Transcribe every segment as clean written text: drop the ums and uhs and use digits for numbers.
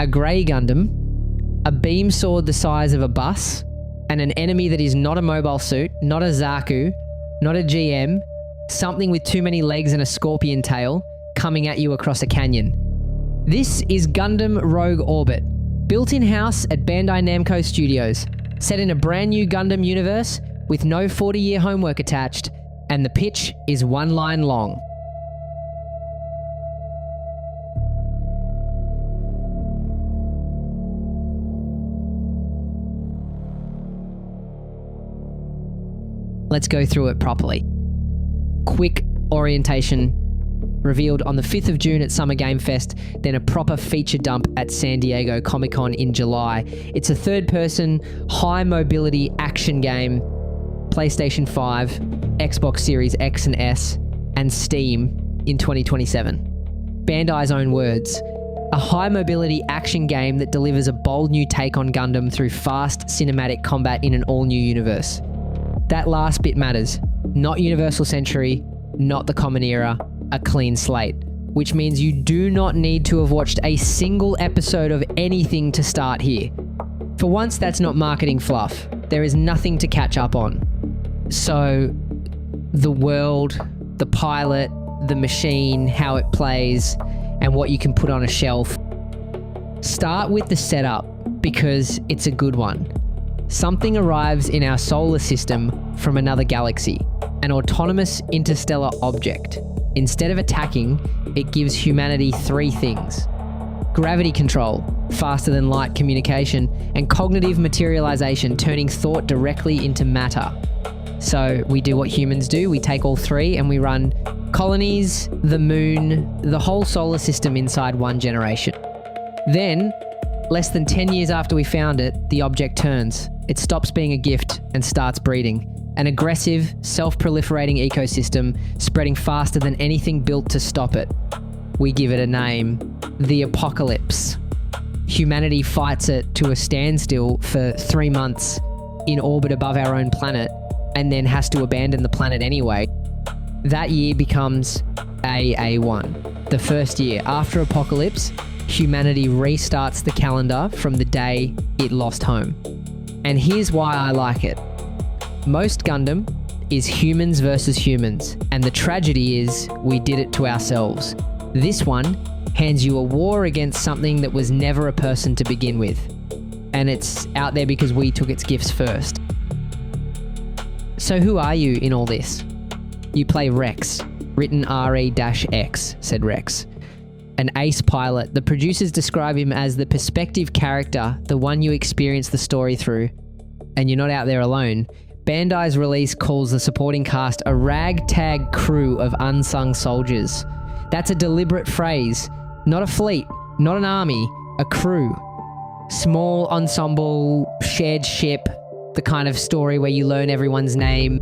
a grey Gundam, a beam sword the size of a bus, and an enemy that is not a mobile suit, not a Zaku, not a GM, something with too many legs and a scorpion tail coming at you across a canyon. This is Gundam Rogue Orbit, built in-house at Bandai Namco Studios, set in a brand new Gundam universe with no 40-year homework attached, and the pitch is one line long. Let's go through it properly. Quick orientation, revealed on the 5th of June at Summer Game Fest, then a proper feature dump at San Diego Comic-Con in July. It's a third-person, high-mobility action game, PlayStation 5, Xbox Series X and S, and Steam in 2027. Bandai's own words. A high-mobility action game that delivers a bold new take on Gundam through fast cinematic combat in an all-new universe. That last bit matters. Not Universal Century, not the Common Era, a clean slate. Which means you do not need to have watched a single episode of anything to start here. For once, that's not marketing fluff. There is nothing to catch up on. So, the world, the pilot, the machine, how it plays, and what you can put on a shelf. Start with the setup, because it's a good one. Something arrives in our solar system from another galaxy, an autonomous interstellar object. Instead of attacking, it gives humanity 3 things: gravity control, faster than light communication, and cognitive materialization, turning thought directly into matter. So we do what humans do, we take all 3 and we run colonies, the moon, the whole solar system inside one generation. Then, less than 10 years after we found it, the object turns. It stops being a gift and starts breeding. An aggressive, self-proliferating ecosystem spreading faster than anything built to stop it. We give it a name: the Apocalypse. Humanity fights it to a standstill for 3 months in orbit above our own planet, and then has to abandon the planet anyway. That year becomes AA1. The first year after Apocalypse, humanity restarts the calendar from the day it lost home. And here's why I like it. Most Gundam is humans versus humans, and the tragedy is we did it to ourselves. This one hands you a war against something that was never a person to begin with, and it's out there because we took its gifts first. So who are you in all this? You play Rex, written RE-X, said Rex. An ace pilot. The producers describe him as the perspective character, the one you experience the story through. And you're not out there alone. Bandai's release calls the supporting cast a ragtag crew of unsung soldiers. That's a deliberate phrase. Not a fleet, not an army, a crew. Small ensemble, shared ship, the kind of story where you learn everyone's name.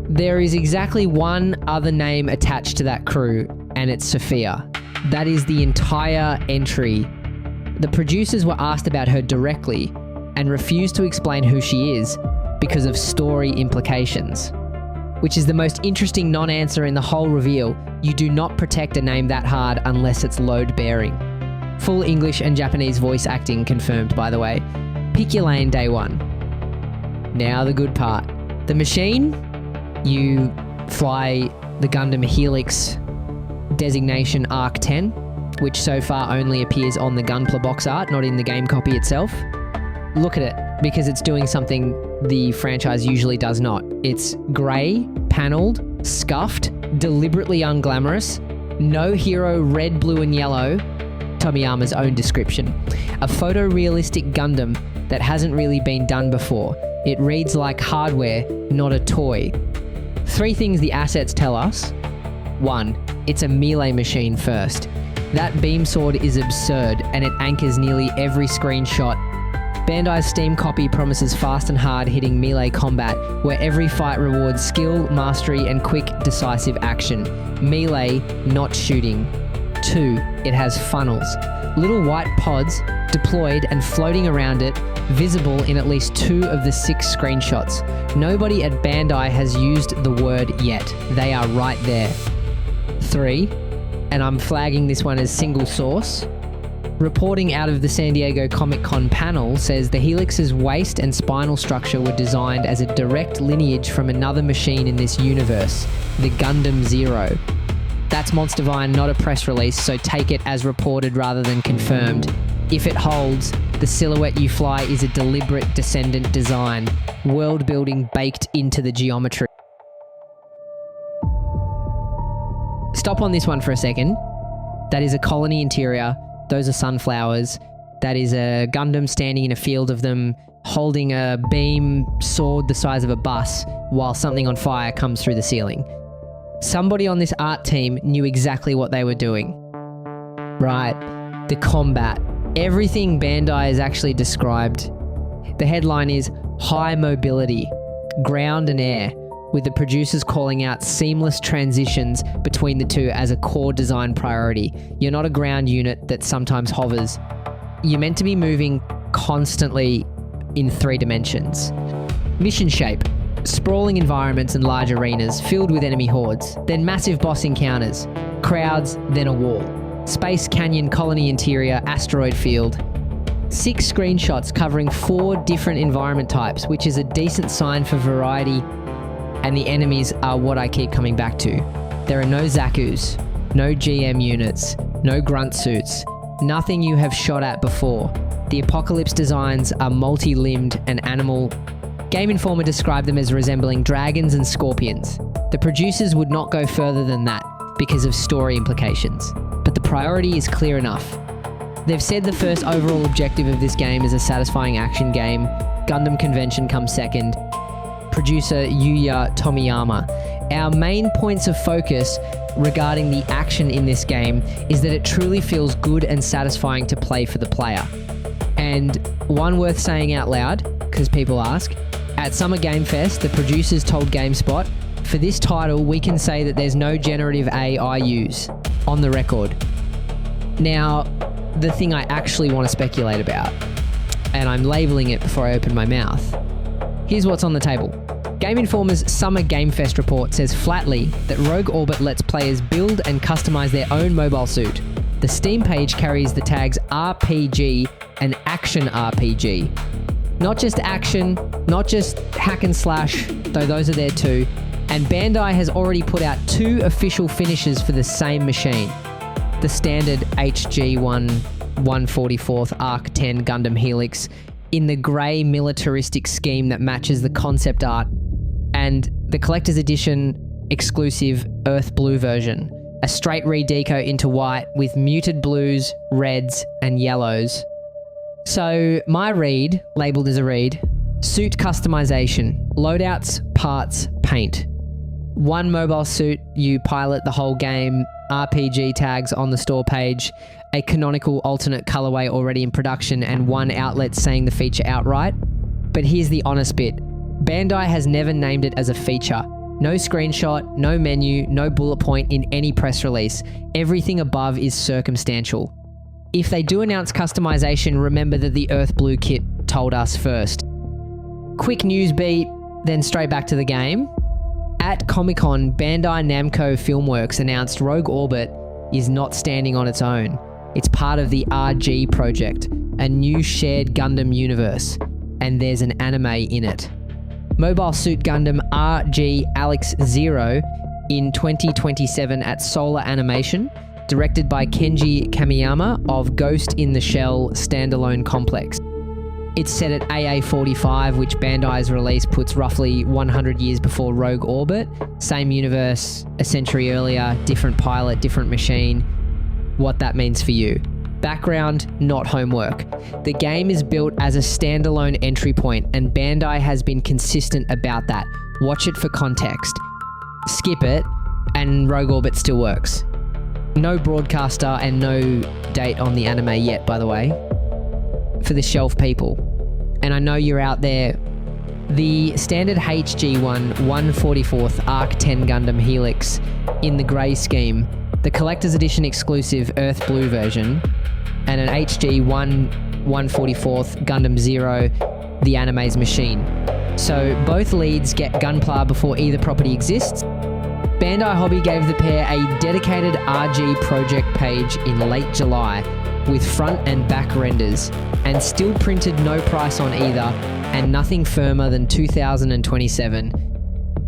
There is exactly one other name attached to that crew, and it's Sophia. That is the entire entry. The producers were asked about her directly and refused to explain who she is because of story implications. Which is the most interesting non-answer in the whole reveal. You do not protect a name that hard unless it's load-bearing. Full English and Japanese voice acting confirmed, by the way. Pick your lane day one. Now the good part. The machine, you fly the Gundam Helix designation Arc 10, which so far only appears on the Gunpla box art, not in the game copy itself. Look at it, because it's doing something the franchise usually does not. It's grey, panelled, scuffed, deliberately unglamorous, no hero red, blue and yellow, Tomiyama's own description. A photorealistic Gundam that hasn't really been done before. It reads like hardware, not a toy. 3 things the assets tell us. 1. It's a melee machine first. That beam sword is absurd, and it anchors nearly every screenshot. Bandai's Steam copy promises fast and hard-hitting melee combat, where every fight rewards skill, mastery, and quick, decisive action. Melee, not shooting. 2. It has funnels. Little white pods deployed and floating around it, visible in at least 2 of the 6 screenshots. Nobody at Bandai has used the word yet. They are right there. 3, and I'm flagging this one as single source, Reporting out of the San Diego Comic-Con panel says the Helix's waist and spinal structure were designed as a direct lineage from another machine in this universe, the Gundam Zero. That's Monstervine, not a press release, so take it as reported rather than confirmed. If it holds, the silhouette you fly is a deliberate descendant design, world building baked into the geometry. Stop on this one for a second. That is a colony interior. Those are sunflowers. That is a Gundam standing in a field of them, holding a beam sword the size of a bus while something on fire comes through the ceiling. Somebody on this art team knew exactly what they were doing. Right. The combat. Everything Bandai has actually described. The headline is High Mobility, Ground and Air, with the producers calling out seamless transitions between the two as a core design priority. You're not a ground unit that sometimes hovers. You're meant to be moving constantly in 3 dimensions. Mission shape. Sprawling environments and large arenas filled with enemy hordes, then massive boss encounters, crowds, then a wall. Space Canyon colony interior, asteroid field. 6 screenshots covering 4 different environment types, which is a decent sign for variety, and the enemies are what I keep coming back to. There are no Zakus, no GM units, no grunt suits, nothing you have shot at before. The Apocalypse designs are multi-limbed and animal. Game Informer described them as resembling dragons and scorpions. The producers would not go further than that because of story implications, but the priority is clear enough. They've said the first overall objective of this game is a satisfying action game. Gundam Convention comes second. Producer Yuya Tomiyama. Our main points of focus regarding the action in this game is that it truly feels good and satisfying to play for the player. And one worth saying out loud, because people ask, at Summer Game Fest, the producers told GameSpot, for this title, we can say that there's no generative AI use on the record. Now, the thing I actually want to speculate about, and I'm labeling it before I open my mouth, here's what's on the table. Game Informer's Summer Game Fest report says flatly that Rogue Orbit lets players build and customize their own mobile suit. The Steam page carries the tags RPG and Action RPG. Not just action, not just hack and slash, though those are there too. And Bandai has already put out 2 official finishes for the same machine. The standard HG1 144th Arc 10 Gundam Helix in the grey militaristic scheme that matches the concept art, and the collector's edition exclusive Earth Blue version, a straight redeco into white with muted blues, reds and yellows. So my read, labelled as a read, suit customization, loadouts, parts, paint. 1 mobile suit, you pilot the whole game, RPG tags on the store page, a canonical alternate colorway already in production, and 1 outlet saying the feature outright. But here's the honest bit. Bandai has never named it as a feature. No screenshot, no menu, no bullet point in any press release. Everything above is circumstantial. If they do announce customization, remember that the Earth Blue kit told us first. Quick news beat, then straight back to the game. At Comic-Con, Bandai Namco Filmworks announced Rogue Orbit is not standing on its own. It's part of the RG project, a new shared Gundam universe, and there's an anime in it. Mobile Suit Gundam RG Alex Zero in 2027 at Solar Animation, directed by Kenji Kamiyama of Ghost in the Shell standalone complex. It's set at AA45, which Bandai's release puts roughly 100 years before Rogue Orbit. Same universe, a century earlier, different pilot, different machine. What that means for you. Background, not homework. The game is built as a standalone entry point, and Bandai has been consistent about that. Watch it for context. Skip it, and Rogue Orbit still works. No broadcaster and no date on the anime yet, by the way. For the shelf people. And I know you're out there. The standard HG1 144th Arc 10 Gundam Helix in the grey scheme, the collector's edition exclusive Earth Blue version, and an HG1 144th Gundam Zero, the anime's machine. So both leads get Gunpla before either property exists. Bandai Hobby gave the pair a dedicated RG project page in late July, with front and back renders, and still printed no price on either, and nothing firmer than 2027.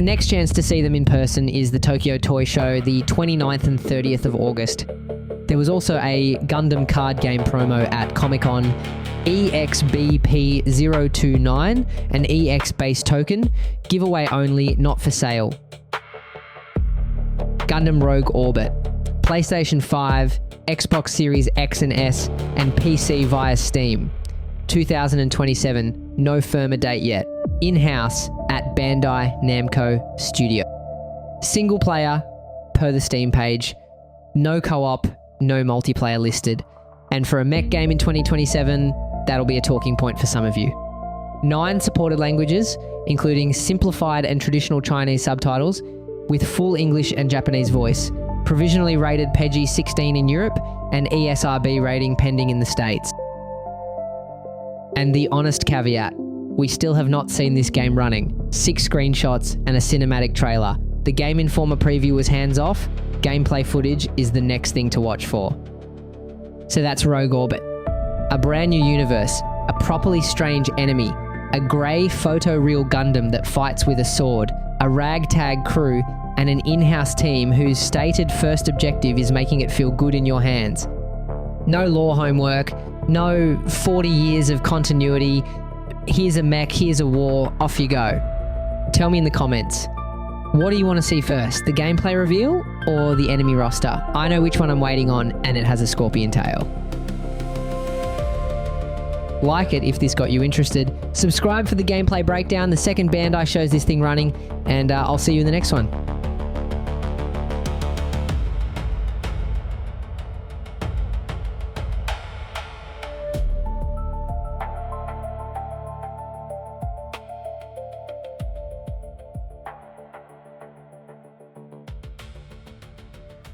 Next chance to see them in person is the Tokyo Toy Show, the 29th and 30th of August. There was also a Gundam card game promo at Comic-Con, EXBP029, an EX base token, giveaway only, not for sale. Gundam Rogue Orbit, PlayStation 5, Xbox Series X and S, and PC via Steam. 2027, no firmer date yet. In-house at Bandai Namco Studio. Single player, per the Steam page. No co-op, no multiplayer listed. And for a mech game in 2027, that'll be a talking point for some of you. 9 supported languages, including simplified and traditional Chinese subtitles, with full English and Japanese voice, provisionally rated PG-16 in Europe, and ESRB rating pending in the States. And the honest caveat, we still have not seen this game running. 6 screenshots and a cinematic trailer. The Game Informer preview was hands-off. Gameplay footage is the next thing to watch for. So that's Rogue Orbit. A brand new universe, a properly strange enemy, a grey photoreal Gundam that fights with a sword, a ragtag crew, and an in-house team whose stated first objective is making it feel good in your hands. No lore homework, no 40 years of continuity. Here's a mech, here's a war, off you go. Tell me in the comments, what do you want to see first, the gameplay reveal or the enemy roster? I know which one I'm waiting on, and it has a scorpion tail. Like it if this got you interested. Subscribe for the gameplay breakdown. The second Bandai shows this thing running, and I'll see you in the next one.